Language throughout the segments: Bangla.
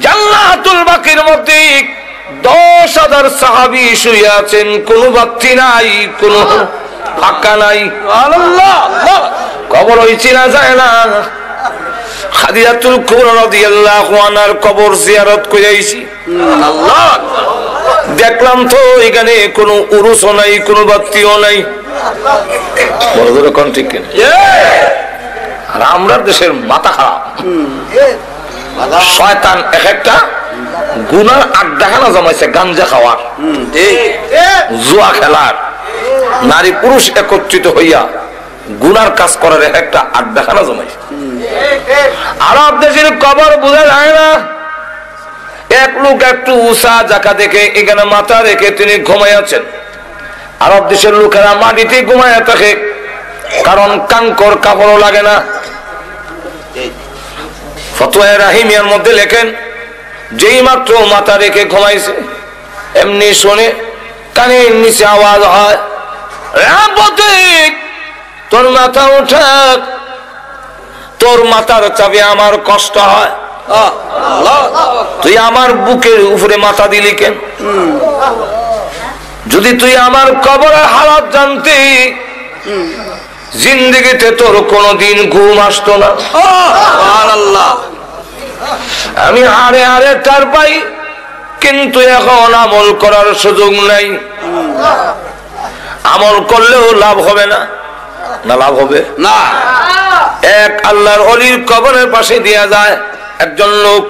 জান্নাতুল বাকির মধ্যে 10,000 সাহাবী শুয়ে আছেন, কোনো বাক্তি নাই, কোনো ফাঁকা নাই। সুবহানাল্লাহ। কবর ওই চেনা যায় না। খাদিজাতুল কুবরা রাদিয়াল্লাহু আনহার কবর জিয়ারত করে আইছি। আল্লাহ, দেখলাম তো এখানে কোনো উরুসও নাই, কোনো বাক্তিও নাই। বড় বড় কোন ঠিক কিনা? আর আমরা দেশের মাথা খারাপ। শয়তান এক একটা গুনার আড্ডাখানা জমাইছে, গাঞ্জা খাওয়ার, জুয়া খেলার, নারী পুরুষ একত্রিত হইয়া গুনার কাজ করার এক একটা আড্ডাখানা জমাইছে। আরব দেশের কবর বোঝা যায় না। এক লোক একটু উষা জায়গা দেখে এখানে মাথা রেখে তিনি ঘুমাইয়াছেন। আরব দেশের লোকেরা মাটিতে ঘুমাইয়া থাকে, কারণ কাঙ্কর কাপড়ও লাগে না। ফতোয়া রাহিমিয়ার মধ্যে লেখেন, যেই মাত্র মাথা রেখে ঘুমাইছে এমনি শুনে কানের নিচে আওয়াজ হয়, তোর মাথা উঠাক, তোর মাথার চাপে আমার কষ্ট হয়, তুই আমার বুকের উপরে মাথা দিলি কেন? যদি তুই আমার কবরের হালাত জানতি, জিন্দেগিতে তোর কোনদিন ঘুম আসতো না। আমি হারে হারে তার পাই, কিন্তু এখন আমল করার সুযোগ নাই। আমল করলেও লাভ হবে না। না লাভ হবে না। এক আল্লাহর ওলির কবরের পাশে দিয়া যায়, একজন লোক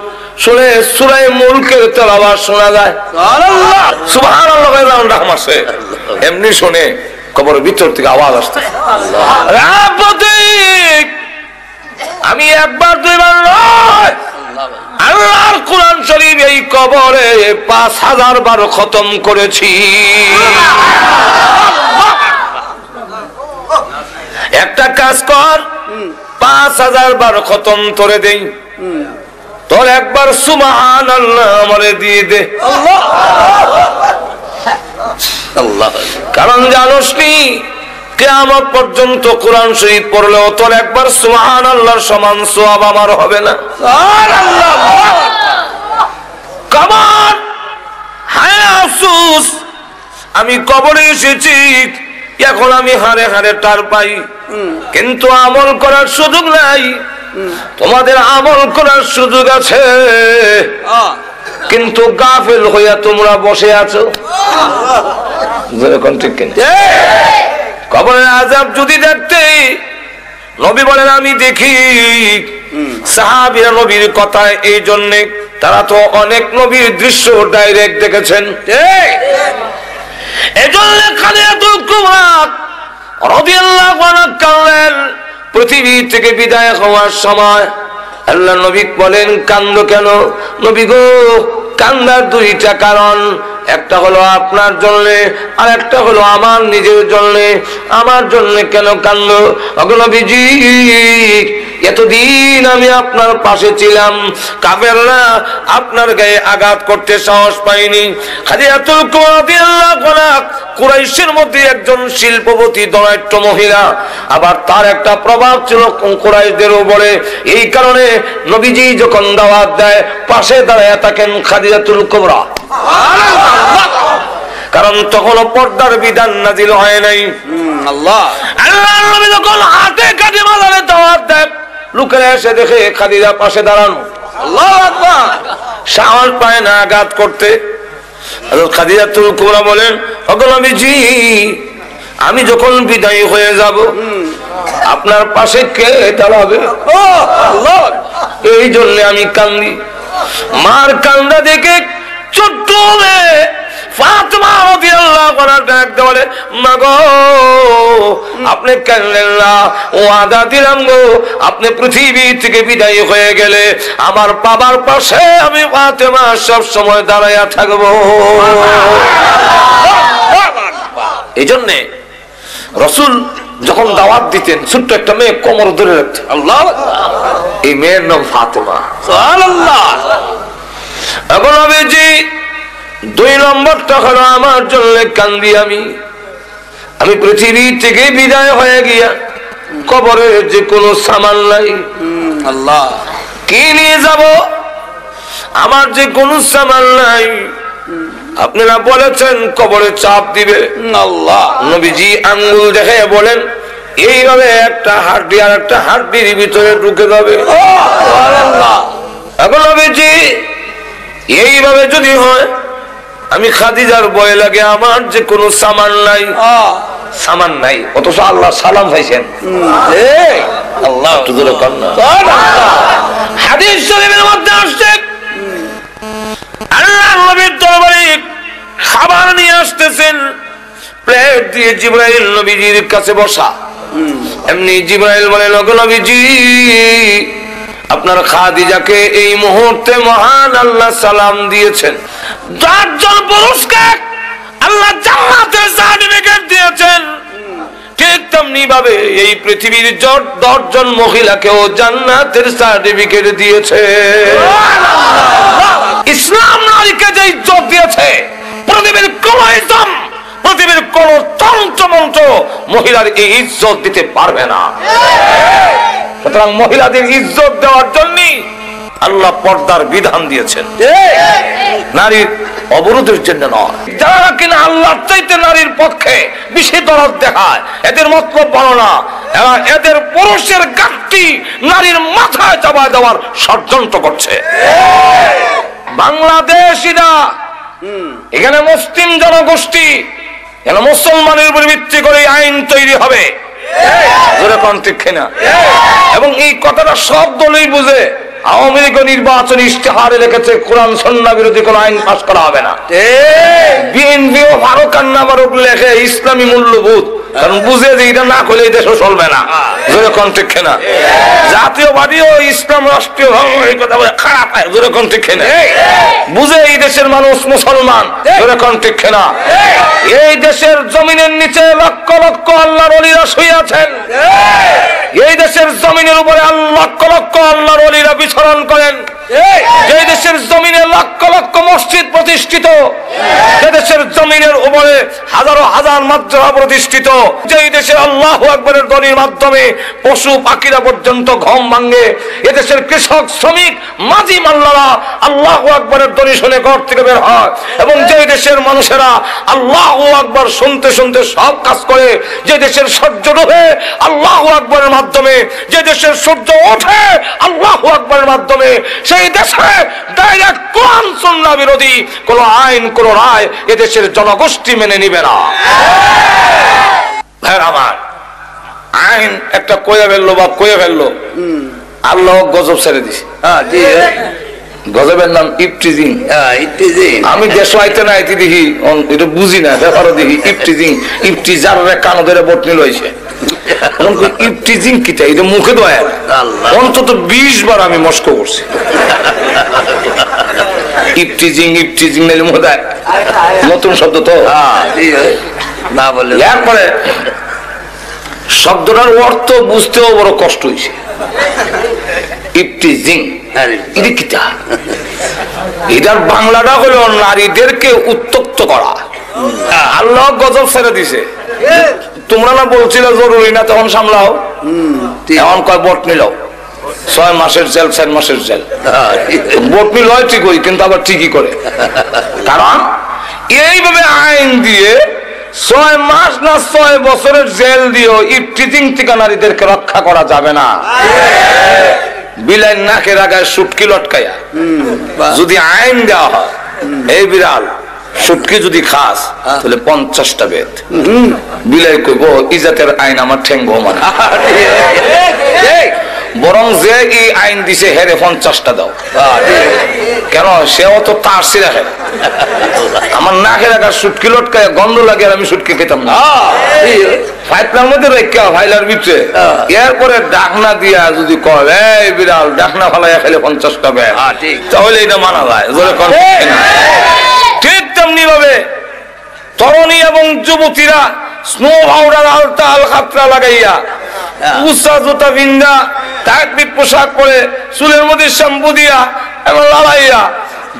শুনে সূরা মুলকের তেলাওয়াত শোনা যায়। সুবহানাল্লাহ, সুবহানাল্লাহ আসে, এমনি শুনে কবরের ভিতর থেকে আওয়াজ আসছে, আমি একবার দুইবার নয়, আল্লাহর কোরআন শরীফ এই কবরে 5000 বার খতম করেছি। একটা কাজ কর, 5000 বার খতম করে দেই, তোর একবার সুবহানাল্লাহ আমারে দিয়ে দে। কারণ জানোস নি, কিয়ামত পর্যন্ত কোরআন শরীফ পড়লেও তোর একবার সুবহানাল্লাহর সমান সওয়াব আমার হবে না। সুবহানাল্লাহ। কবর, হায় আফসোস, আমি কবরে এসেছি, এখন আমি হারে হারে টার পাই, কিন্তু আমল করার সুযোগ নাই। তোমাদের আমল করার সুযোগ আছে, কিন্তু গাফেল হইয়া তোমরা বসে আছো। কবরের আযাব যদি দেখতে, নবী বলেন আমি দেখি। সাহাবীরা নবীর কথায় এই জন্যে, তারা তো অনেক নবীর দৃশ্য ডাইরেক্ট দেখেছেন। এজন্য খাদিজাতুল কুবরা রাদিয়াল্লাহু আনহা কাঁদলেন। পৃথিবী থেকে বিদায় হওয়ার সময় আল্লাহ নবী বলেন, কান্দো কেন? নবী গো, কান্দার দুইটা কারণ, একটা হলো আপনার জন্য, আর একটা হলো আমার নিজের জন্য। আমার জন্য কেন কান্দো? ওগো নবীজি, এতদিন আমি আপনার পাশে ছিলাম, কাফেররা আপনার গায়ে আঘাত করতে সাহস পাইনি। খাদিজাতুল কুবরা রাদিয়াল্লাহু আনহা কুরাইশের মধ্যে একজন শিল্পপতি ধনাঢ্য মহিলা, আবার তার একটা প্রভাব ছিল কুরাইশদের উপরে। এই কারণে নবীজি যখন দাওয়াত দেয়, পাশে দাঁড়ায় থাকেন খাদিজাতুল কুবরা। কারণ তখনও পর্দার বিধান নাজিল হয় নাই। আল্লাহর নবী যখন হাতে কাঁধে মাজারে দাওয়াত দেয়, লোকেরা এসে দেখে খাদিজা পাশে দাঁড়ানো, আল্লাহু আকবার, সাহস পায় না আঘাত করতে। খাদিজাতুল কুবরা বলেন, ওগো নবীজি, আমি যখন বিদায় হয়ে যাব, আপনার পাশে কে দাঁড়াবে? এই জন্য আমি কান্দি। মার কান্দা দেখে ছোট্ট মেয়ে ফাতেমা রাদিয়াল্লাহু আনহা ডাক দেওয়ালে, মা গো, আপনি কাঁদলেন না, ওয়াদা দিলাম গো, আপনি পৃথিবী থেকে বিদায় হয়ে গেলে আমার বাবার পাশে আমি ফাতেমা সব সময় দাঁড়াইয়া থাকবো। এই জন্যে রাসূল যখন দাওয়াত দিতেন, ছোট্ট একটা মেয়ে কোমর ধরে রাখতেন। আল্লাহু আকবার। এই মেয়ের নাম ফাতেমা। সুবহানাল্লাহ। এখন নবীজি 2 নম্বরটা হলো আমার জন্য কান্দি আমি পৃথিবী থেকে বিদায় হয়ে গিয়া কবরে যে কোনো সামান নাই, আল্লাহ কি নিয়ে যাব? আমার যে কোনো সামান নাই, আপনারা বলেছেন কবরে চাপ দিবে। আল্লাহ নবীজি আঙ্গুল দেখে বলেন এইভাবে একটা হাড্ডি আর একটা হাড্ডির ভিতরে ঢুকে যাবে। এখন নবীজি এইভাবে যদি হয়, আমি খাদিজার ভয় লাগে, আমার যে কোনো সামান নাই, সামান নাই, অথচ আল্লাহ সালাম পাইছেন। আল্লাহ হাদিস শরীফের মধ্যে আসছে আল্লাহ নবীর দরবারে খাবার নিয়ে আসতেছেন, প্লেট দিয়ে জিবরাইল নবীজির কাছে বসা। এমনি জিবরাইল বলে, ওগো নবীজি, আপনার খাদিজাকে এই মুহূর্তে মহান আল্লাহ সালাম দিয়েছেন। 10 জন পুরুষকে আল্লাহ জান্নাতের সার্টিফিকেট দিয়েছেন, ঠিক তেমনি ভাবে এই পৃথিবীর 10 জন মহিলাকেও জান্নাতের সার্টিফিকেট দিয়েছে। ইসলাম নারীকে যে ইজ্জত দিয়েছে, পৃথিবীর কোন ইসলাম, পৃথিবীর কোন তন্ত্রমন্ত্র মহিলার এই ইজ্জত দিতে পারবে না। সুতরাং মহিলাদের ইজ্জত দেওয়ার জন্য আল্লাহ পর্দার বিধান দিয়েছেন, নারীর অবরোধের জন্য নয়। যারা কিনা আল্লাহর চাইতে নারীর পক্ষে বেশি দরদ দেখায়, এদের মতলব ভালো না, এদের পুরুষের গাঁটটি নারীর মাথায় চাপা দেওয়ার ষড়যন্ত্র করছে। বাংলাদেশিরা এখানে মুসলিম জনগোষ্ঠী, এখানে মুসলমানের উপর ভিত্তি করে আইন তৈরি হবে, এবং এই কথাটা সব দলই বুঝে। আওয়ামী লীগ নির্বাচন ইশতেহারে লিখেছে কোরআন সুন্নাহ বিরোধী কোন আইন পাস করা হবে না। বিএনপিও ফারুক আন্না ফারুক লেখে ইসলামী মূল্যবোধ, কারণ বুঝে যে এটা না করলে এই দেশও চলবে না। জাতীয়বাদীও ইসলাম রাষ্ট্রীয় কথা বলে খারাপ হয়, বুঝে এই দেশের মানুষ মুসলমান। এই দেশের জমিনের নিচে লক্ষ লক্ষ আল্লাহর ওলিরা শুয়ে আছেন, এই দেশের জমিনের উপরে লক্ষ লক্ষ আল্লাহর ওলিরা বিচরণ করেন, যে দেশের জমিনে লক্ষ লক্ষ মসজিদ প্রতিষ্ঠিত, যে দেশের জমিনের উপরে হাজারো হাজার মাদ্রাসা প্রতিষ্ঠিত, যে দেশের আল্লাহু আকবারের ধ্বনির মাধ্যমে পশু পাখিরা পর্যন্ত ঘুম ভাঙে, এদেশের কৃষক শ্রমিক মাঝি মাল্লারা আল্লাহু আকবারের ধ্বনি শুনে ঘর থেকে বের হয়, এবং যে দেশের মানুষেরা আল্লাহু আকবার শুনতে শুনতে সব কাজ করে, যে দেশের সূর্য ডোবে আল্লাহু আকবারের মাধ্যমে, যে দেশের সূর্য ওঠে আল্লাহু আকবারের মাধ্যমে, সেই দেশে ডাইরেক্ট কোরআন সুন্নাহ বিরোধী কোন আইন কোন রায় এদেশের জনগোষ্ঠী মেনে নিবে না। আমার আইন একটা কয়ে ফেললো বা কয়ে ফেললো, আল্লাহ গজব ছেড়ে দিছে। গজবের নাম ইফটিজিং। আমি দেশ আইতে না আইতে দেখি, এটা বুঝি না, ব্যাপারও দেখি ইফটিজিং, ইফটিজার কানো ধরে বটনি লইছে। ইফটিজিং কিটা, এটা মুখে দয়া অন্তত 20 বার আমি মস্ক করছি। ইফটিজিং ইফটিজিং নাইলে মনে নতুন শব্দ তো না বলে, এরপরে শব্দটার অর্থ বুঝতেও বড় কষ্ট হয়েছে। ইফটিজিং এটা কিটা, এটার বাংলাটা হলো নারীদেরকে উত্তক্ত করা। আল্লাহ গজব ছেড়ে দিছে। তোমরা না বলছিলে জরুরি না, তখন সামলাও, এমন কয় বটনি লও, 6 মাসের জেল 4 মাসের জেল। বটনি লয় ঠিকই, কিন্তু আবার ঠিকই করে, কারণ এইভাবে আইন দিয়ে 6 মাস না 6 বছরের জেল দিয়েও ইফটিজিং থেকে নারীদেরকে রক্ষা করা যাবে না। বিলাই নাকের আগায় সুটকি লটকাইয়া যদি আইন দেওয়া হয়, এই বিড়াল সুটকি যদি খাস তাহলে 50টা বেদ। বিলাই কইব ইজাতের আইন আমার ঠেঙ্গো মানে, বরং যে এই আইন দিছে হেরে 50টা দাও। কেন, সেও তো তার সি রাখে, আমার নাকের আগায় সুটকি লটকায় গন্ধ লাগে, আর আমি সুটকি খেতাম না। ফাইলার মধ্যে রেখা ফাইলার ভিতরে, এরপরে ডাকনা দিয়া যদি কয় এই বিড়াল ডাকনা ফালাইয়া খেলে 50টা বেদ, তাহলে এটা মানা যায়। ঠিক তেমনি ভাবে তরুণী এবং যুবতীরা স্নো পাউডার আলতা আল খাতরা লাগাইয়া, উষা জুতা বিন্দা, টাইট পোশাক পরে, চুলের মধ্যে শ্যাম্পু দিয়া এবং লাগাইয়া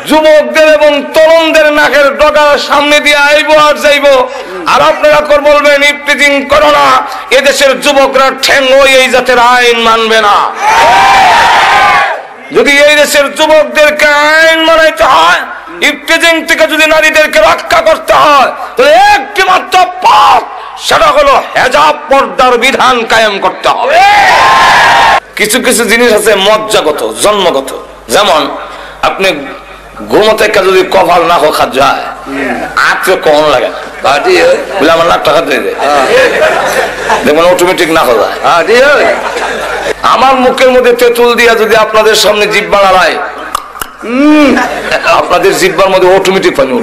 যুবকদের এবং তরুণদের নাকের ডগার সামনে দিয়ে আইব আর যাইব। আর আপনারা বলবেন ইফটিজিং করো না, এদেশের যুবকরা ঠেঙ্গো এই জাতের আইন মানবে না। যদি এই দেশের যুবকদেরকে আইন মানাইতে হয়, ইফতেজিং থেকে যদি নারীদেরকে রক্ষা করতে হয়, তাহলে একটি মাত্র পথ, সেটা হলো হেজাব পর্দার বিধান কায়েম করতে হবে। কিছু কিছু জিনিস আছে মজ্জাগত, জন্মগত। যেমন আপনি ঘুমোতে যদি কপাল না খা যায়, আত্রে কখন লাগে বলে আমার লাখ টাকা দিয়ে দেয়, দেখবেন অটোমেটিক না খা যায়। আমার মুখের মধ্যে তেঁতুল দিয়া যদি আপনাদের সামনে জিহ্বা নাড়ায়, আপনাদের জিহ্বার মধ্যে অটোমেটিক পানি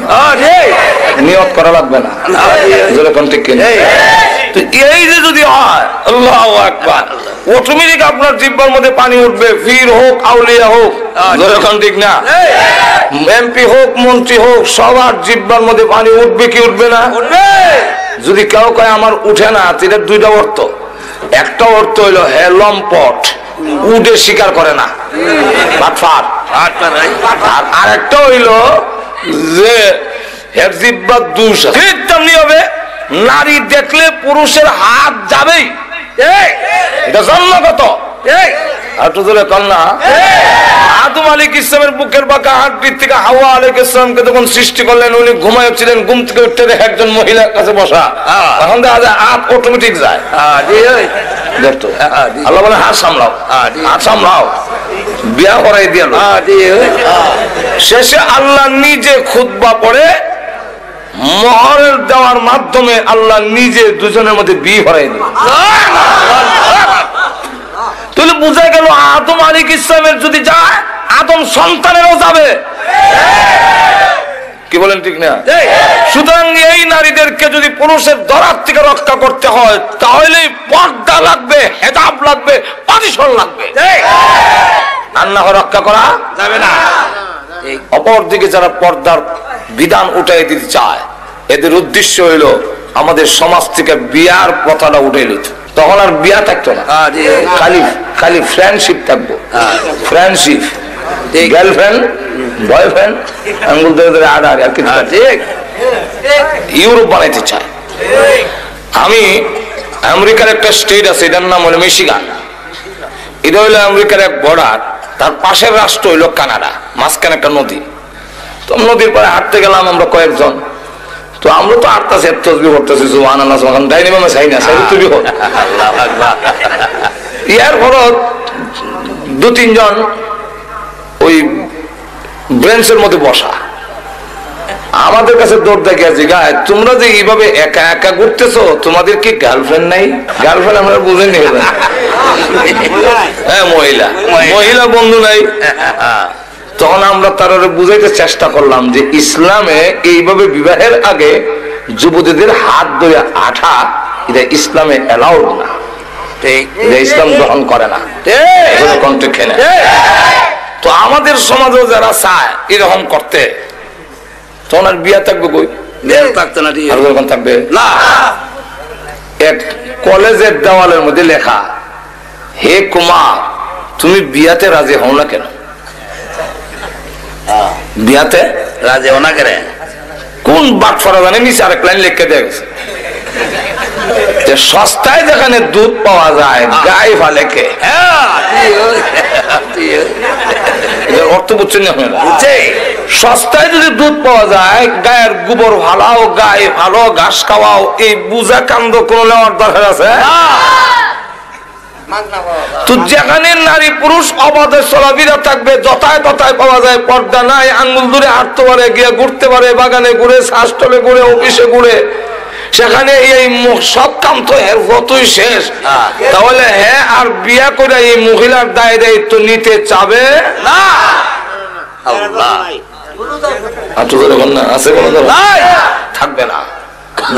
নিয়ত করা লাগবে না। ঠিক কিনা? এই যে যদি হয় আল্লাহু আকবার, অটোমেটিক আপনার জিহ্বার মধ্যে পানি উঠবে। পীর হোক, আউলিয়া হোক, ঠিক না? এমপি হোক, মন্ত্রী হোক, সবার জিহ্বার মধ্যে পানি উঠবে কি উঠবে না? যদি কেউ কয় আমার উঠে না, এটার দুইটা অর্থ। একটা অর্থ হইলো হে লম্পট, উঠে স্বীকার করে না, আর একটা হইলো যে জিহ্বার দোষ। তেমনি হবে নারী দেখলে পুরুষের হাত যাবেই, এটা জন্মগত। আদম আলাইহিস সালামের বুকের বাঁকা হাড়টির থেকে হাওয়া আলাইহিস সালামকে যখন সৃষ্টি করলেন, উনি ঘুমাচ্ছিলেন, ঘুম থেকে উঠতে দেখে একজন মহিলার কাছে বসা, তখন দেখা যায় হাত অটোমেটিক যায়। দেখতো আল্লাহ বলে হাত সামলাও, হাত সামলাও, বিয়া করাই দিয়ে। শেষে আল্লাহ নিজে খুতবা পড়ে মোহর দেওয়ার মাধ্যমে আল্লাহ নিজে দুজনের মধ্যে বিয়ে করাই দিল। তাহলে বোঝা গেল আদম আলাইহিস সালামের যদি যায়, আদম সন্তানেরও যাবে। কি বলেন ঠিক না? সুতরাং এই নারীদেরকে যদি পুরুষের দরার থেকে রক্ষা করতে হয়, তাহলে পর্দা লাগবে, হেজাব লাগবে, পারিশন লাগবে। আল্লাহ রক্ষা করা যাবে না। অপরদিকে যারা পর্দার বিধান উঠাই দিতে চায়, এদের উদ্দেশ্য হইল আমাদের সমাজ থেকে বিয়ার প্রথাটা উঠে নিত। তখন আর বিয়া থাকতো না, খালি খালি ফ্রেন্ডশিপ থাকবো। ফ্রেন্ডশিপ, গার্লফ্রেন্ড, বয়ফ্রেন্ড, আঙ্গুল ধরে ধরে আড়া আর কিছু। ইউরোপ বানাইতে চায়। আমি আমেরিকার একটা স্টেট আছে, এটার নাম হলো মিশিগান। এটা হইলো আমেরিকার এক বর্ডার, তার পাশের রাষ্ট্র হইলো কানাডা, মাঝখানে একটা নদী। তো নদীর পরে হাঁটতে গেলাম আমরা কয়েকজন। তো আমরা তো আটটাছে তসবিহ করতেছি, সুবহানাল্লাহ, সুবহানাল্লাহ, ডাইনি মামা চাই না, চাই তুই হোক। ইয়ার পর দু তিনজন ওই ব্রেঞ্চের মধ্যে বসা, আমাদের কাছে দৌড় দেখে আছে, গায়ে তোমরা যে এইভাবে একা একা ঘুরতেছো, তোমাদের কি গার্লফ্রেন্ড নাই? গার্লফ্রেন্ড আমরা বুঝেনি। হ্যাঁ, মহিলা মহিলা বন্ধু নাই। তখন আমরা তারা বুঝাইতে চেষ্টা করলাম যে ইসলামে এইভাবে বিবাহের আগে যুবতীদের হাত ধরে আঠা, এটা ইসলামে অ্যালাউড না, এটা ইসলাম গ্রহণ করে না। তো আমাদের সমাজেও যারা চায় এরকম করতে, তখন আর বিয়া থাকবে কই? থাকতে না, থাকবে না। এক কলেজের দেওয়ালের মধ্যে লেখা, হে কুমার, তুমি বিয়াতে রাজি হও না কেন? বিয়াতে রাজি হও না কেন? কোন বাট ফরা জানে নিচে আরেক লাইন লিখে দেয়া গেছে, সস্তায় যেখানে দুধ পাওয়া যায় গায়ে ফালে কে। অর্থ বুঝছেন না? সস্তায় যদি দুধ পাওয়া যায়, গায়ের গোবর ভালাও, গায়ে ভালো ঘাস খাওয়াও, এই বুঝা কান্দ কোন নেওয়ার দরকার আছে? তো যেখানে নারী পুরুষ অবাধে চলাফেরা থাকবে, যথায় তথায় পাওয়া যায়, পর্দা নাই, আঙ্গুল দূরে হাঁটতে পারে, গিয়ে ঘুরতে পারে, বাগানে ঘুরে, শ্বাসটলে ঘুরে, অফিসে ঘুরে, সেখানে এই সব কাম তো এর কতই শেষ। তাহলে হ্যাঁ, আর বিয়া করে এই মহিলার দায় দায়িত্ব নিতে চাবে না। থাকবে না,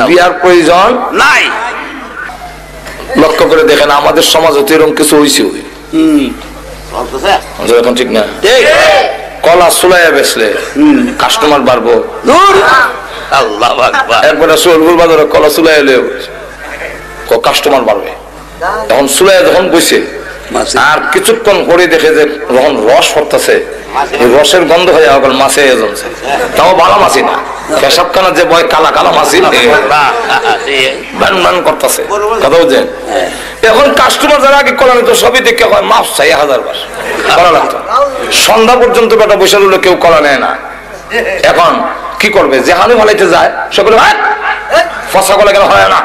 বিয়ার প্রয়োজন নাই। লক্ষ্য করে দেখেন আমাদের সমাজ হতে এরকম কিছু হয়েছে এখন, ঠিক না? কলা সুলাইয়া বেচলে কাস্টমার বাড়বো। একবারে সোলপুর বাজারে কলা সুলাই এলে কাস্টমার বাড়বে। এখন সুলাই যখন বসে আর কিছুক্ষণ পরে দেখে যে যখন রস পড়তেছে, রসের গন্ধ হয়ে যাওয়ার মাছে জমছে, তাও ভালো মাছি না, পেশাবখানা যে বয় কালা কালা মাছি বান বান করতেছে, কথা বুঝছেন? এখন কাস্টমার যারা আগে কলা নিত সবই দেখে হয় মাফ চাই 1000 বার কলা লাগতো। সন্ধ্যা পর্যন্ত বেটা বসে রইল, কেউ কলা নেয় না। এখন কি করবে? যেখানে ভালাইতে যায় সকলে ফসা কলা কেন হয় না,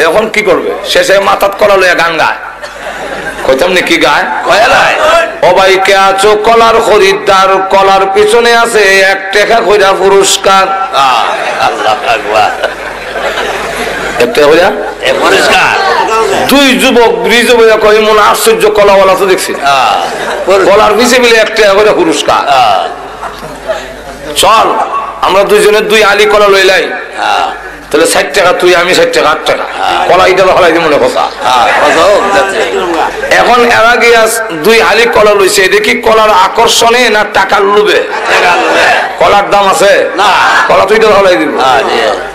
এখন কি করবে? শেষে মাথাত কলা লইয়া গান গায়। কইতাম নি কি গায়? ও ভাই কে আছো কলার খরিদ্দার, কলার পিছনে আছে 1 টাকা কইরা পুরস্কার। আল্লাহ আকবার। 1 টাকা কইরা পুরস্কার। 2 যুবক ব্রিজে বইয়া কই মন আশ্চর্য কলাওয়ালা তো দেখছি, কলার পিছে মিলে 1 টাকা কইরা পুরস্কার। চল আমরা দুইজনে 2 আলি কলা লইলাই, তাহলে 60 টাকা তুই, আমি 60 টাকা, 8 টাকা কলা এটা হলাই দি মনে কথা। এখন এরা গিয়া 2 আলি কলা লইছে, দেখি কলার আকর্ষণে না টাকার লোভে? কলার দাম আছে না, কলা তুই এটা হলাই দিব।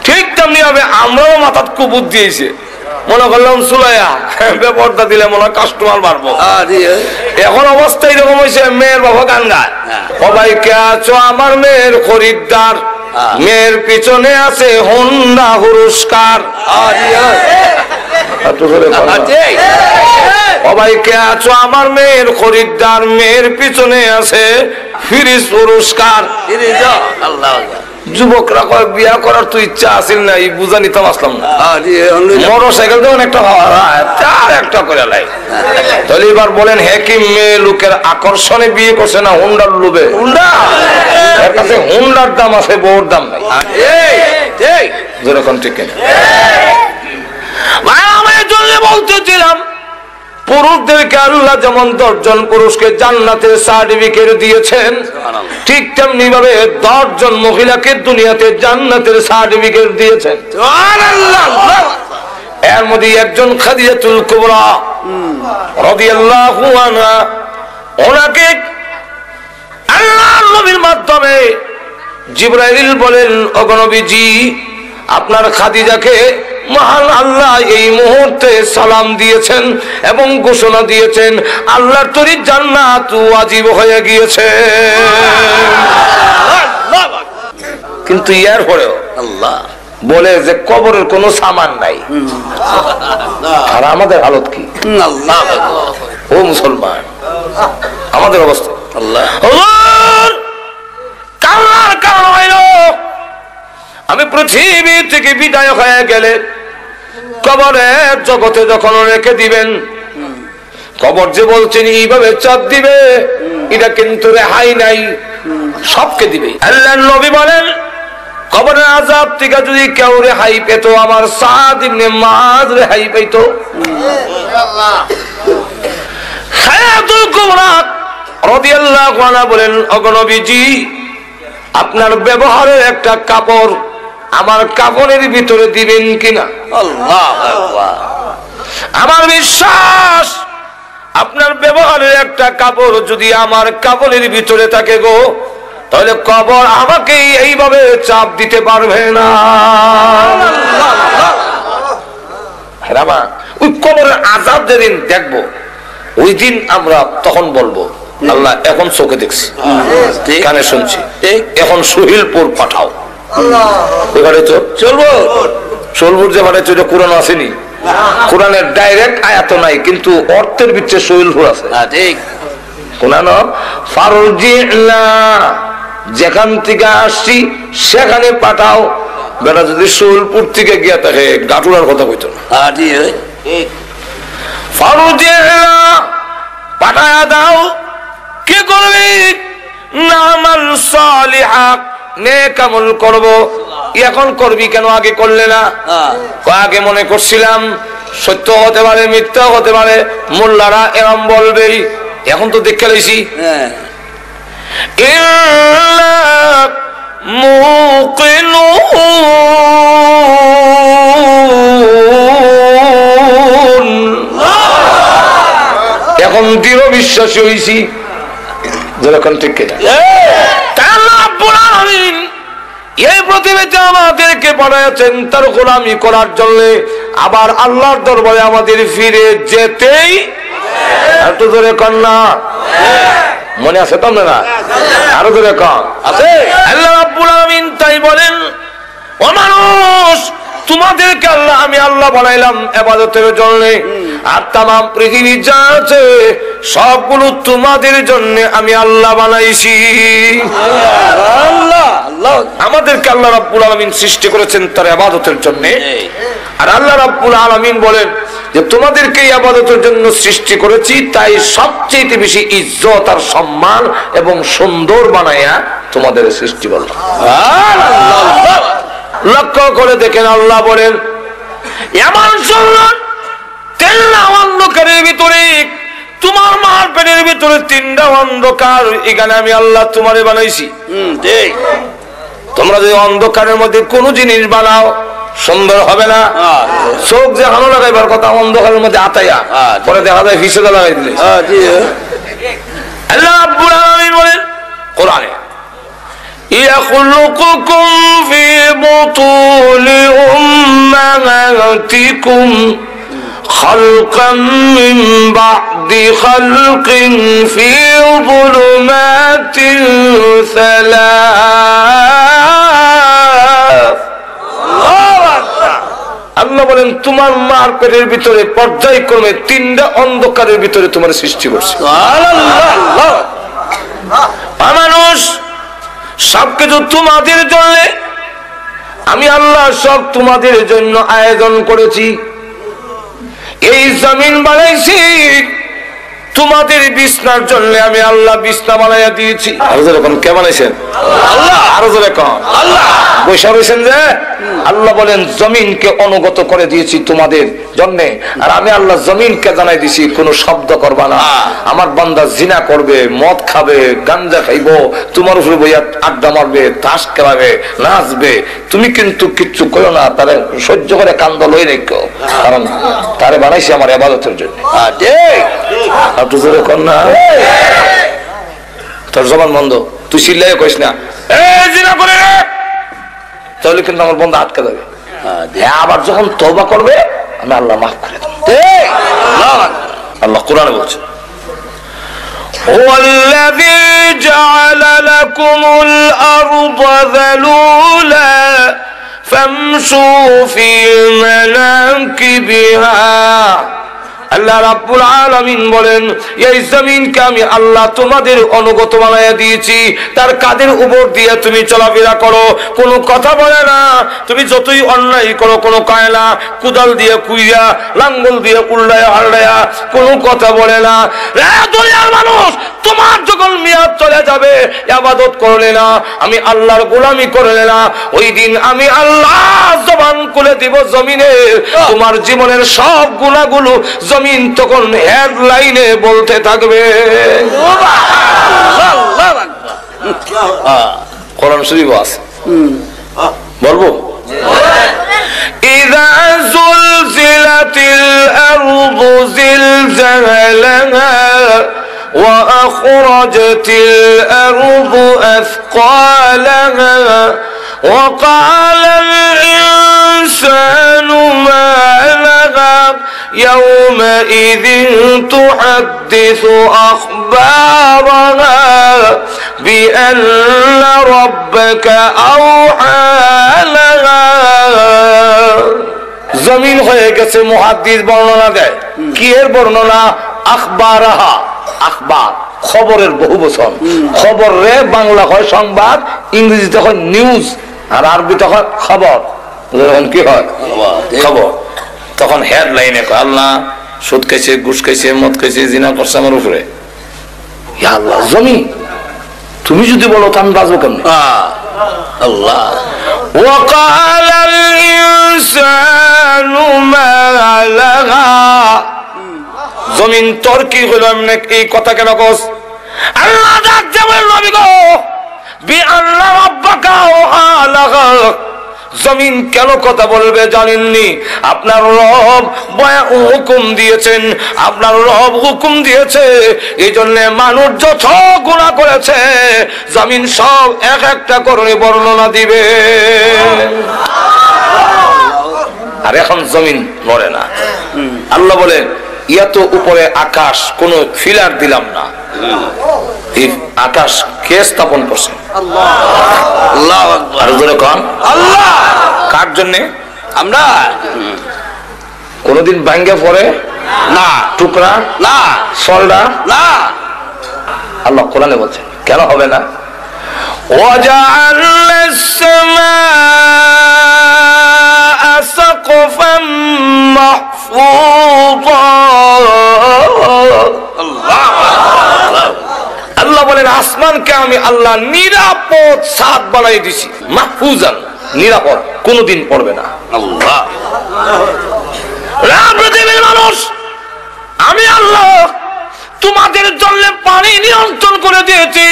ঠিক তেমনি হবে আমরাও মাথাত কুবুত দিয়েছে, মনে করলাম চুলাইয়া ব্যাপারটা দিলে মনে হয় কাস্টমার বাড়বো। এখন অবস্থা এরকম হয়েছে, মেয়ের বাবা গান গায়, সবাই কে আছো আমার মেয়ের খরিদ্দার, মেয়ের পিছনে আছে হোন্ডা পুরস্কার। সবাই কে আছো আমার মেয়ের খরিদ্দার, মেয়ের পিছনে আছে ফ্রিজ পুরস্কার। যুবকরা কয় বিয়া করার তো ইচ্ছা আসিল না, এই বুঝা নিতাম আসলাম না। মোটর সাইকেল যেমন একটা চার একটা করে লাই। তাহলে এবার বলেন হে কি মেয়ে লোকের আকর্ষণে বিয়ে করছে না হুন্ডার লোভে? হুন্ডা এর কাছে হুন্ডার দাম আছে, বউর দাম নাই। যেরকম ঠিক বলতেছিলাম, পুরুষদেরকে আল্লাহ যেমন 10 জন পুরুষকে জান্নাতের সার্টিফিকেট দিয়েছেন, ঠিক তেমনি ভাবে 10 জন মহিলাকে দুনিয়াতে জান্নাতের সার্টিফিকেট দিয়েছেন। এর মধ্যে একজন খাদিজাতুল কুবরা রাদিয়াল্লাহু আনহা, ওনাকে আল্লাহর নবীর মাধ্যমে জিবরাইল বলেন, ওগো নবীজি আপনার খাদিজাকে মহান আল্লাহ এই মুহূর্তে সালাম দিয়েছেন এবং ঘোষণা দিয়েছেন আল্লাহর তৈরি জান্নাত ওয়াজিব হয়ে গিয়েছে। কিন্তু এর পরেও আল্লাহ বলে যে কবরের কোনো সামান নাই। আর আমাদের হালত কি? ও মুসলমান, আমাদের অবস্থা আল্লাহ কান্নার কারণ হইল আমি পৃথিবী থেকে বিদায় হয়ে গেলে কবরের জগতে যখন রেখে দিবেন, কবর যে বলছেন এইভাবে চাপ দিবে, এটা কিন্তু রেহাই নাই, সবকে দিবে। আল্লাহর নবী বলেন কবরের আযাব থেকে যদি কেউ রেহাই পেত, আমার সাদ ইবনে মুআয রেহাই পেত। খাদিজাতুল কুবরা রাদিয়াল্লাহু আনহা বলেন, ওগো নবীজি আপনার ব্যবহারের একটা কাপড় আমার কাপড়ের ভিতরে দিবেন কিনা? আল্লাহু আকবার। আমার বিশ্বাস আপনার ব্যবহারের একটা কাপড় যদি আমার কাপড়ের ভিতরে থাকে গো, তাহলে কবর আমাকে এইভাবে চাপ দিতে পারবে না। ওই কবরের আযাব যেদিন দেখবো, ওই দিন আমরা তখন বলবো আল্লাহ এখন চোখে দেখছি, কানে শুনছি, এখন সুহিলপুর পাঠাও। ওইখানে তো চলবো, সোলপুর যে পাঠাচ্ছ এটা কোরআন আসেনি, কোরআনের ডাইরেক্ট আয়াত নাই, কিন্তু অর্থের ভিতরে সুহিলপুর আছে। কোরআন ফারজিনা যেখান থেকে আসছি সেখানে পাঠাও। বেটা যদি সোলপুর থেকে গিয়া থাকে গাটুরার কথা কইতো না, ফারজিনা পাঠায়া দাও। কি করবি? নামাল সালিহা, নেক আমল করব। এখন করবি কেন, আগে করলে না? আগে মনে করছিলাম সত্য হতে পারে, মিথ্যা হতে পারে, মোল্লারা এরম বলবেই, এখন তো দেখে লইছি। এখন দৃঢ় বিশ্বাসী হইছি, যেরকম ঠিক এই পৃথিবীতে আমাদেরকে পাঠাচ্ছেন তার গোলামি করার জন্য, আবার আল্লাহর দরবারে আমাদের ফিরে যেতেই। একটু ধরে কন্যা মনে আছে তো না? আরো ধরে কন আছে। আল্লাহ রাব্বুল আলামিন তাই বলেন, ও মানুষ তোমাদেরকে আল্লাহ আমি আল্লাহ বানাইলাম ইবাদতের জন্য, আর তামাম পৃথিবী যা আছে সবগুলো তোমাদের জন্য আমি আল্লাহ বানাইছি। আমাদেরকে আল্লাহ রাব্বুল আলামিন সৃষ্টি করেছেন তার ইবাদতের জন্য, আর আল্লাহ রাব্বুল আলামিন বলেন যে তোমাদেরকে ইবাদতের জন্য সৃষ্টি করেছি, তাই সবচেয়ে বেশি ইজ্জত আর সম্মান এবং সুন্দর বানায়া তোমাদের সৃষ্টি করলাম। লক্ষ্য করে দেখেন আল্লাহ বলেন এমন সুন্দর তিনটা অন্ধকারের ভিতরে, তোমার মার পেটের ভিতরে তিনটা অন্ধকার, এখানে আমি আল্লাহ তোমারে বানাইছি। তোমরা যদি অন্ধকারের মধ্যে কোন জিনিস বানাও সুন্দর হবে না। চোখ যে ভালো লাগাইবার কথা অন্ধকারের মধ্যে আতাইয়া পরে দেখা যায় হিসেবে লাগাই দিলে। আল্লাহ রাব্বুল আলামিন বলেন কোরআনে يخلقكم في بطون أمهاتكم خلقا من بعد خلق في ظلمات ثلاث। আল্লাহ বলেন তোমার মার পেটের ভিতরে পর্যায়ক্রমে তিনটা অন্ধকারের ভিতরে তোমার সৃষ্টি করছে। মানুষ সবকিছু তোমাদের জন্য, আমি আল্লাহ সব তোমাদের জন্য আয়োজন করেছি। এই জমিন বানাইছি তোমাদের বিছনার জন্য, আমি আল্লাহ বিছনা বানাইয়া দিয়েছি। আরো যেরকম কে বানাইছেন? আল্লাহ। আরো যেরকম আল্লাহ বৈশা রয়েছেন যে আল্লাহ বলেন জমিনকে অনুগত করে দিয়েছি তোমাদের জন্য, আর আমি আল্লাহ জমিনকে জানাই দিছি কোন শব্দ করবা না। আমার বান্দা জিনা করবে, মদ খাবে, গাঞ্জা খাইব, তোমার উপরে বইয়া আড্ডা মারবে, তাস খেলাবে, নাচবে, তুমি কিন্তু কিচ্ছু করো না, তারে সহ্য করে কান্দ লই রেখো, কারণ তারে বানাইছি আমার ইবাদতের জন্য। তোর জবান বন্ধ, তুই চিল্লাই কইস না জিনা করে, তাহলে কিন্তু আমার বন্ধু আটকে যাবে। আবার যখন তওবা করবে আমি আল্লাহ মাফ করে দেব। আল্লাহ কোরআনে বলছে ওয়াল্লাযী জাআলা লাকুমুল আরদা যালুলা ফামশু ফি মানাকিবিহা। আল্লাহ রাব্বুল আলামিন বলেন এই জমিনকে আমি আল্লাহ তোমাদের অনুগত বানাইয়া দিয়েছি, তার কাদের উপর দিয়ে তুমি চলাফেরা করো, কোনো কথা বলে না। তুমি যতই অন্যায় করো কোনো কায়না কুদাল দিয়ে কুইয়া লাঙ্গল দিয়ে উল্লায়া হাল্লায়া কোনো কথা বলে না। দুনিয়ার মানুষ তোমার যখন মেয়াদ চলে যাবে ইবাদত করলে না, আমি আল্লাহর গোলামি করলে না, ওই দিন আমি আল্লাহ জবান খুলে দিব জমিনে, তোমার জীবনের সব গুনাহগুলো জমিন তখন হেডলাইনে বলতে থাকবে। কোরআন শরীফ আছে, বলবো ইযা যুলজিলাতিল আরদু জিলজালাহা ওয়া আখরাজাতিল আরদু আথকালাহা ওয়া ক্বালাল ইনসানু মা লাহা يومئذ تحدث أخبارها بأن ربك أوحى لها। জমিন হয়ে গেছে, মুহাদ্দিস বর্ণনা দেয় কি এর বর্ণনা? আখবারাহা, আখবার খবরের বহু বচন, খবর রে বাংলা হয় সংবাদ, ইংরেজিতে হয় নিউজ, আর আরবিতে হয় খবর। কি হয়? খবর। তখন হেডলাইনে আল্লাহ সুদ খাইছে, ঘুষ খাইছে, মদ খাইছে, জিনা করছে আমার উপরে। আল্লাহ জমি তুমি যদি বলো তো আমি বাঁচবো কেমন? আল্লাহ ওয়াকালাল ইনসানু মা লাহা, জমিন তোর কি হলো? এমনি এই কথা কেন কস? আল্লাহ ডাকতে বলেন নবী গো বিআন্না রাব্বাকা ওয়া লাহা, জমিন কেন কথা বলবে জানেননি? আপনার রব হুকুম দিয়েছেন, আপনার রব হুকুম দিয়েছে, এই জন্য মানুষ যত গুনাহ করেছে জমিন সব এক একটা করে বর্ণনা দিবে। আর এখন জমিন নড়ে না। আল্লাহ বলে এত উপরে আকাশ কোন ফিলার দিলাম না, এই আকাশ কে স্থাপন করছে? আল্লাহ। আর জোরে কোন আল্লাহ। কার জন্য? আমরা কোনদিন ভাঙ্গে পড়ে না, টুকরা না, সলডা না। আল্লাহ কোরআনে বলছে কেন হবে না? وَجَعَلْنَا السَّمَاءَ سَقْفًا مَحْفُوظًا আল্লাহ বলেন আসমানকে আমি আল্লাহ নিরাপদ ছাদ বানাই দিছি, মাহফুজান নিরাপদ, কোনদিন পড়বে না। আল্লাহ পৃথিবীর মানুষ আমি আল্লাহ তোমাদের জন্য পানি নিয়ন্ত্রণ করে দিয়েছি,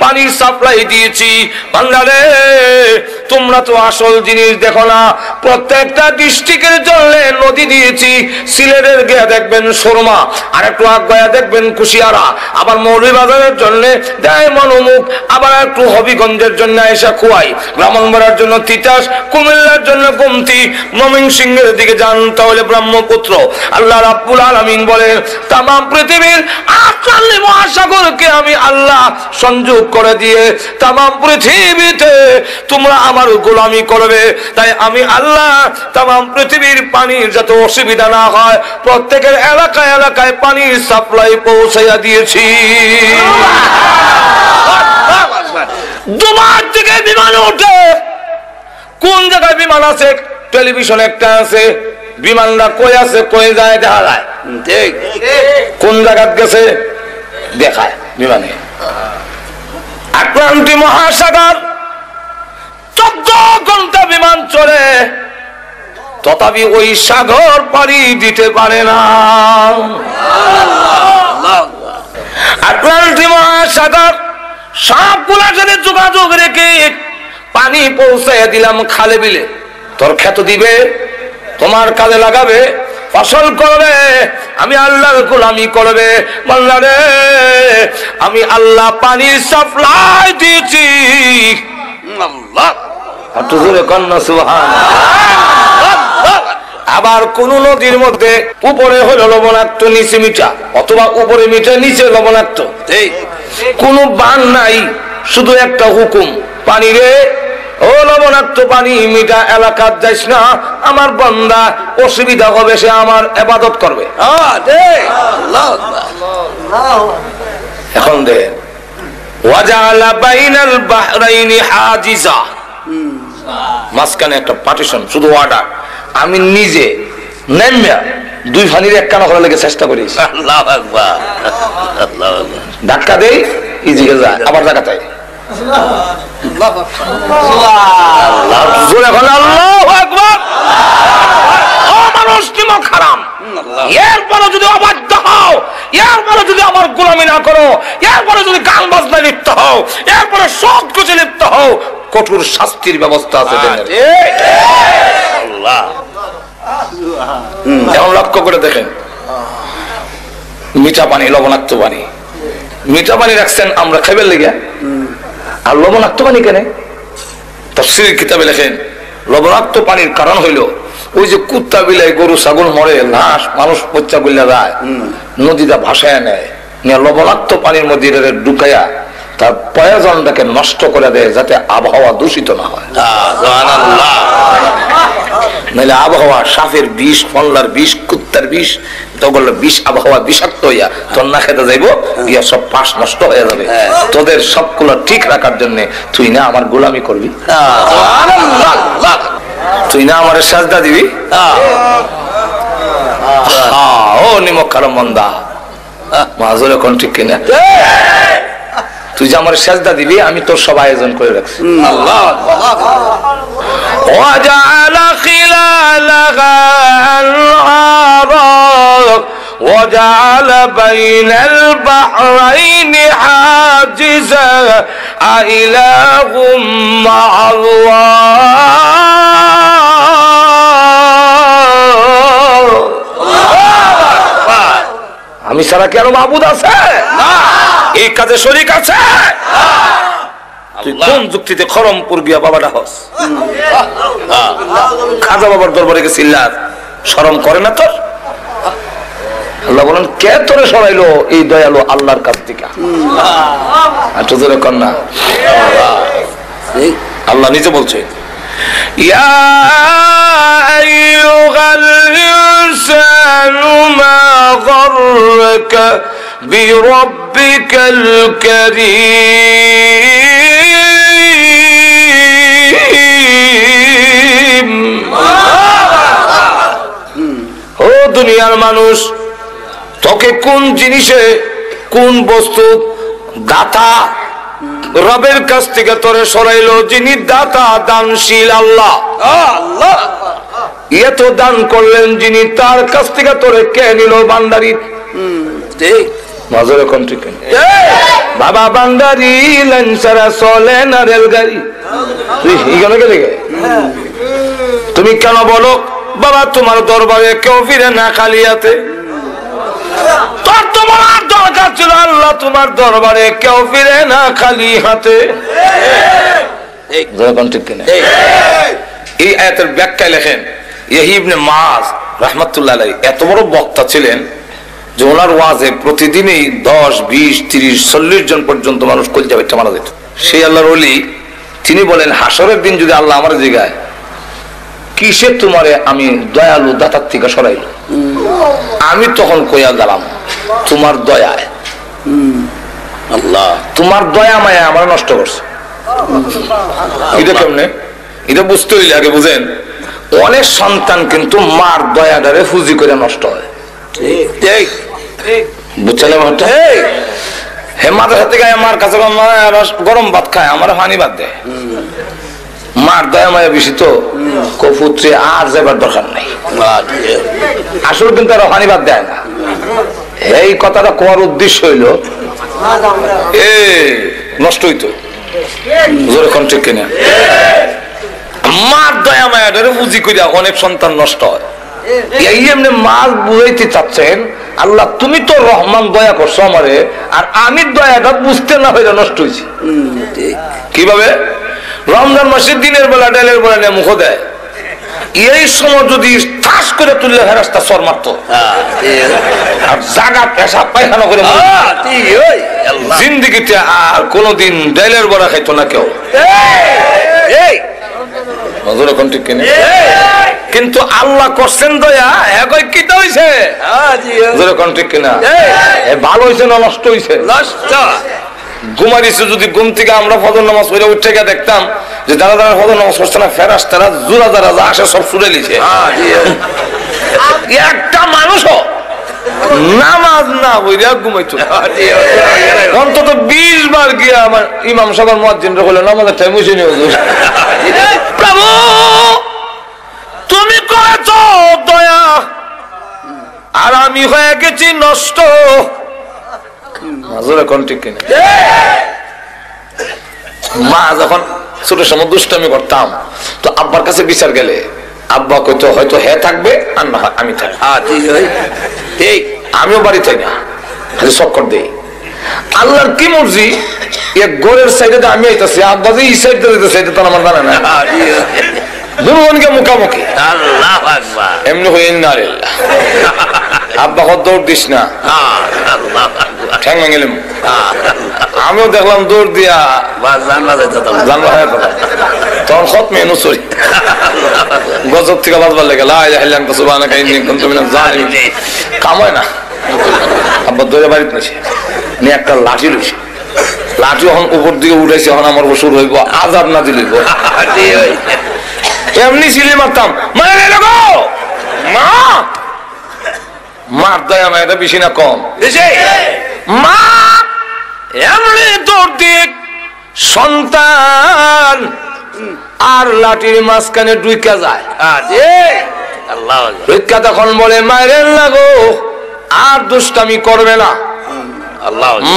পানির সাপ্লাই দিয়েছি। বাংলারে তোমরা তো আসল জিনিস দেখো না, প্রত্যেকটা ডিস্ট্রিক্টের জন্য নদী দিয়েছি। সিলেটের গিয়ে দেখবেন সুরমা, আর একটু আগে দেখবেন কুশিয়ারা, আবার মৌলভীবাজারের জন্য ডায়মন্ড অমুক, আবার একটু হবিগঞ্জের জন্য এসা খুয়াই, ব্রাহ্মণবাড়ার জন্য তিতাস, কুমিল্লার জন্য গোমতি, ময়মনসিংহের দিকে যান তাহলে ব্রহ্মপুত্র। আল্লাহ রাব্বুল আলামিন বলেন তামাম পৃথিবীর 48 মহাসাগরকে আমি আল্লাহ সংযোগ করে দিয়ে তামাম পৃথিবীতে তোমরা আমার গোলামি করবে। তাই আমি আল্লাহ তামাম পৃথিবীর পানির যাতে অসুবিধা না হয় প্রত্যেকের এলাকায় এলাকায় পানির সাপ্লাই পৌঁছাইয়া দিয়েছি। দুবার থেকে বিমান ওঠে, কোন জায়গায় বিমান আছে? টেলিভিশন একটা আছে, বিমানটা কই আছে কই যায় দেখা যায়, কোন জায়গায় গেছে দেখায় বিমানে। আটলান্টিক মহাসাগর 14 ঘন্টা বিমান চলে, তথাপি ওই সাগর পাড়ি দিতে পারে না। আটলান্টিক মহাসাগর সবগুলার সাথে যোগাযোগ রেখে পানি পৌঁছাইয়া দিলাম খালে বিলে। তোর ক্ষেত দিবে, তোমার কাজে লাগাবে, ফসল করবে, আমি আল্লাহর গোলামি করবে। বাংলারে আমি আল্লাহ পানির সাপ্লাই দিয়েছি। আবার কোন নদীর মধ্যে উপরে হলো লবণাক্ত নিচে মিঠা, অথবা উপরে মিঠা নিচে লবণাক্ত, কোন বান নাই, শুধু একটা হুকুম, পানি রে ও লবণাক্ত পানি মিঠা এলাকার যাইস না, আমার বান্দা অসুবিধা হবে, সে আমার ইবাদত করবে। এখন দে ওয়াজালা বাইনাল বাহরাইনি হাজিজা, মাঝখানে একটা পার্টিশন, শুধু অর্ডার। আমি নিজে নেমে দুই ফানির এক কানা করার লেগে চেষ্টা করি, আল্লাহু আকবার, আল্লাহু আকবার, ধাক্কা দেই ইজিকে যায়, আবার জায়গাতে এরপরে যদি অবাধ্য হও, এরপরে যদি আমার গোলামি না করো, এরপরে যদি গান বাজনায় লিপ্ত হও, এরপরে সব কিছু লিপ্ত হও, কঠোর শাস্তির ব্যবস্থা আছে। এখন লক্ষ্য করে দেখেন, মিঠা পানি লবণাক্ত পানি, মিঠা পানি রাখছেন আমরা খাইবার লেগে, আর লবণাক্ত পানি কেন? তাফসীরের কিতাবে লেখেন লবণাক্ত পানির কারণ হইল ওই যে কুত্তা বিলাই গরু ছাগল মরে, লাশ মানুষ পচা গুলা যায়, নদীটা ভাসায় নেয়, লবণাক্ত পানির মধ্যে ঢুকাইয়া তার প্রয়োজনটাকে নষ্ট করে দেয়, যাতে আবহাওয়া দূষিত না হয়। নাহলে আবহাওয়া সাপের বিষ, ফল্লার বিষ, কুত্তার বিষ, তখন বিষ আবহাওয়া বিষাক্ত হইয়া তোর না খেতে যাইব, গিয়া সব পাশ নষ্ট হয়ে যাবে। তোদের সবগুলো ঠিক রাখার জন্য তুই না আমার গোলামি করবি, তুই না আমার সাজদা দিবি। ও নিমক কারম মন্দা মাজুর এখন ঠিক কিনা, তুই যে আমার সাজদা দিবি, আমি তোর সব আয়োজন করে রাখছি। وجعل بين البحرين حاجزا أإله مع الله আমি ছাড়া কি আরো মাবুদ আছে? এই কাজে শরীক আছে? তুই কোন যুক্তিতে খরমপুর গিয়া বাবাটা হস, খাজা বাবার দরবারে গেছিলাম, শরম করে না তোর? আল্লাহ বলেন কে তোরে সরাইলো এই দয়ালু আল্লাহর কাছ থেকে? কন্যা আল্লাহ নিজে বলছে ইয়া আইয়ুহাল ইনসানু মা গাররাকা বিরাব্বিকাল কারীম। ও দুনিয়ার মানুষ, তোকে কোন জিনিসে, কোন বস্তু দাতা রবের কাছ থেকে তোরে সরাইলো? যিনি দাতা, দানশীল আল্লাহ। এত দান করলেন যিনি, তার কাছ থেকে তোরে কে নিল? বান্দারি। নজরে কোন ঠিক বাবা, বান্দারি লাইন ছাড়া চলে না রেলগাড়ি। তুমি কেন বলো বাবা তোমার দরবারে কেউ ফিরে না খালি হাতে? তোর তোমার দরকার ছিল আল্লাহ তোমার দরবারে কেউ ফিরে না খালি হাতে। এই আয়াতের ব্যাখ্যায় লেখেন ইয়াহইয়া ইবনে মাআজ রাহমাতুল্লাহ আলাইহি এত বড় বক্তা ছিলেন যে ওনার ওয়াজে প্রতিদিনই 10, 20, 30, 40 জন পর্যন্ত মানুষ কলজা বেঁচে মারা যেত। সেই আল্লাহর ওলি তিনি বলেন, হাসরের দিন যদি আল্লাহ আমার জায়গায় কিসে তোমারে আমি দয়ালু দাতার থেকে সরাইল, আমি তখন কইয়া গেলাম তোমার দয়ায়। আল্লাহ তোমার দয়া মায়া আমার নষ্ট করছে। এটা কেমনে? এটা বুঝতে হইলে আগে বুঝেন, অনেক সন্তান কিন্তু মার দয়াটারে ফুজি করে নষ্ট হয়। বুঝছেন? হে মাদ্রাসা থেকে আমার কাছে গরম ভাত খায়, আমার পানি ভাত দেয়। মার দয়া মায়া বেশি তো কপুত্রে আর যাবার দরকার নাই। আসলে কিন্তু আর পানি ভাত দেয় না। এই কথাটা কোয়ার উদ্দেশ্য হইল নষ্ট হইতো। ঠিক কিনা? মার দয়া মায়াটারে বুঝি করিয়া অনেক সন্তান নষ্ট হয়। এই এমনি মাল বুঝাইতে চাচ্ছেন আল্লাহ তুমি তো রহমান দয়া করছো আমারে, আর আমি দয়াটা বুঝতে না হইলে নষ্ট হয়েছি। কিভাবে? রমজান মাসের দিনের বেলা ডালের বেলা নিয়ে মুখ দেয়, এই সময় যদি ঠাস করে তুললে ফেরেশতা সর মারতো, আর জাগা পেশা পায়খানা করে জিন্দিগিতে আর কোনদিন ডালের বড়া খাইতো না কেউ। কিন্তু আল্লাহ করছেন দয়া, কিটা হইছে কিনা? ভালো হয়েছে না নষ্ট হয়েছে? ঘুমাইছে যদি ঘুম থেকে আমরা ফজর নামাজ পড়ে উঠে গিয়ে দেখতাম যে যারা যারা ফজর নামাজ পড়ছে না ফেরেশতারা জোড়া যারা যা আসে সব ছুড়ে নিছে। একটা মানুষও নামাজ না হইয়া ঘুমাইতো। অন্তত 20 বার গিয়া আমার ইমাম সাহেব মুয়াজ্জিনরা বলে নামাজের টাইম হইছে নি হুজুর। প্রভু তুমি করেছো দয়া, আর আমি হয়ে গেছি নষ্ট। মা যখন ছোট সময় দুষ্টামি করতাম তো আব্বার কাছে বিচার গেলে আব্বা কইতো হয়তো হে থাকবে আর না আমি থাকবো। আমিও বাড়ি চাই না, খালি চক্কর দেই। আল্লাহর কি মর্জি, এক গোরের সাইডে আমি আইতাছি, আব্বা যে এই সাইডে দিতেছে এটা তো আমার জানা না। দুর্গনকে মুখামুখি এমনি হয়ে না আব্বা কত দৌড় দিস না, ঠ্যাং ভাঙিলাম। আমিও দেখলাম দৌড় দিয়া তখন সব মেনু চলি গজব থেকে বাজবার লেগে কামায় না। আব্বা দৌড়ে বাড়িতে নেছে নিয়ে একটা লাঠি রয়েছে, লাঠি এখন উপর দিকে উঠেছে, এখন আমার শুরু হইব আজাব না দিল। এমনি সিলি মারতাম, মা মার দয়া মায়েরা বেশি না কম? মা এমনি দৌড় দিক সন্তান আর লাঠির মাঝখানে ডুইকা যায়। তখন বলে মায়ের লাগো আর দুষ্টামি করবে না।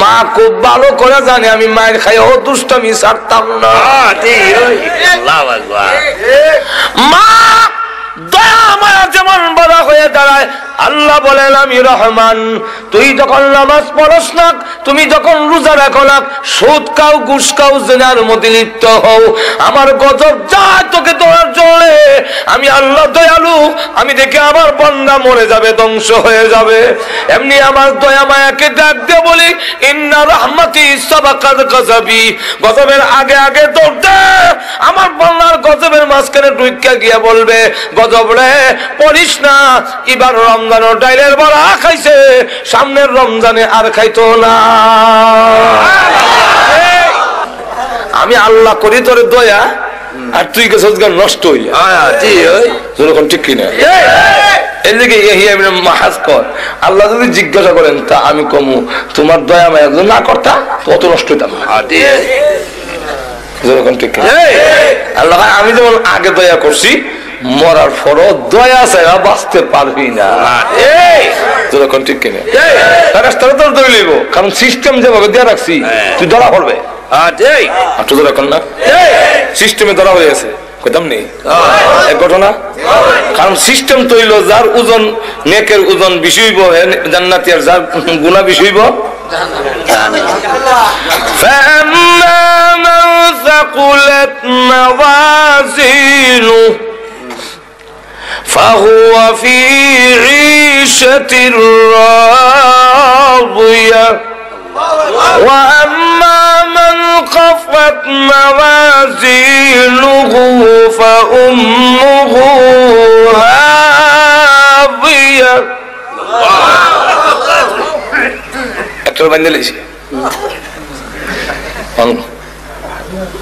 মা খুব ভালো করে জানে আমি মায়ের খাই ও দুষ্টামি ছাড়তাম না। মা দয়া মায়া যেমন বড় হয়ে দাঁড়ায় আল্লাহ বলেন আমি রহমান। তুই যখন নামাজ পড়স না, তুমি যখন রোজা রাখো না, সুদ খাও, ঘুষ খাও, জিনার মধ্যে লিপ্ত হও, আমার গজব যায় তোকে তোমার জলে। আমি আল্লাহ দয়ালু, আমি দেখে আমার বান্দা মরে যাবে, ধ্বংস হয়ে যাবে। এমনি আমার দয়া মায়াকে ডাক দিয়ে বলি ইন্না রাহমাতি সাবাকাত গজবি, গজবের আগে আগে দৌড়তে আমার বান্দার গজবের মাঝখানে ঢুইকা গিয়া বলবে গজব রে পড়িস না, এবার রমজানও ডাইলের বড়া খাইছে, সামনের রমজানে আর খাইতো না। আমি আল্লাহ করি তোর দয়া, আর তুই গেছিস নষ্ট হইয়া। যখন ঠিক কিনা এদিকে মাহাজ কর। আল্লাহ যদি জিজ্ঞাসা করেন তা আমি কমু তোমার দয়া মায়া না করতা তত নষ্ট হইতাম। আল্লাহ আমি যেমন আগে দয়া করছি, মরার পরও দয়া চাইয়া বাঁচতে পারবি না। যখন ঠিক কিনা রাস্তাটা তোর ধরে লইব, কারণ সিস্টেম যেভাবে দেয়া রাখছি তুই ধরা পড়বে। সিস্টেমে ধরা হয়ে গেছে, কইতাম নেই এক ঘটনা। কারণ সিস্টেম তৈল যার ওজন নেকের ওজন বেশি হইব জান্নাতি, আর যার গুনাহ বেশি হইব ثقلت موازينه فهو في عيشة راضية وأما من خفت موازينه فأمه هاوية একটা বান্ধে লেছি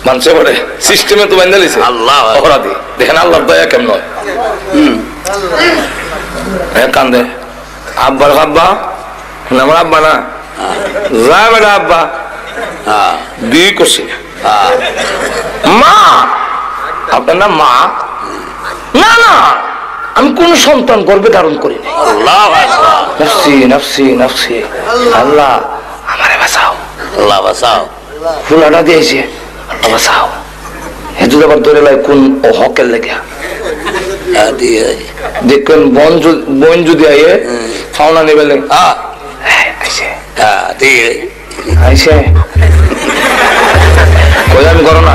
মানুষে বলে সিস্টেমে তো বান্ধে লেছে আল্লাহ অপরাধী। দেখেন আল্লাহর দয়া কেমন হয়। কান্দে আব্বার আব্বা, আমার আব্বা না যা বেটা আব্বা বিয়ে করছি মা, আপনার নাম মা? না না, আমি কোন সন্তান গর্ভে ধারণ করি না। নাফসি নাফসি নাফসি, আল্লাহ আমারে বাঁচাও, আল্লাহ বাঁচাও। ফুলাটা দিয়েছে, আল্লাহ বাঁচাও। হেদুর আবার ধরে লাই কোন ও হকের লেগে দেখবেন বোন যদি আইয়ে ফাওনা নেবে আইসে কই আমি করো না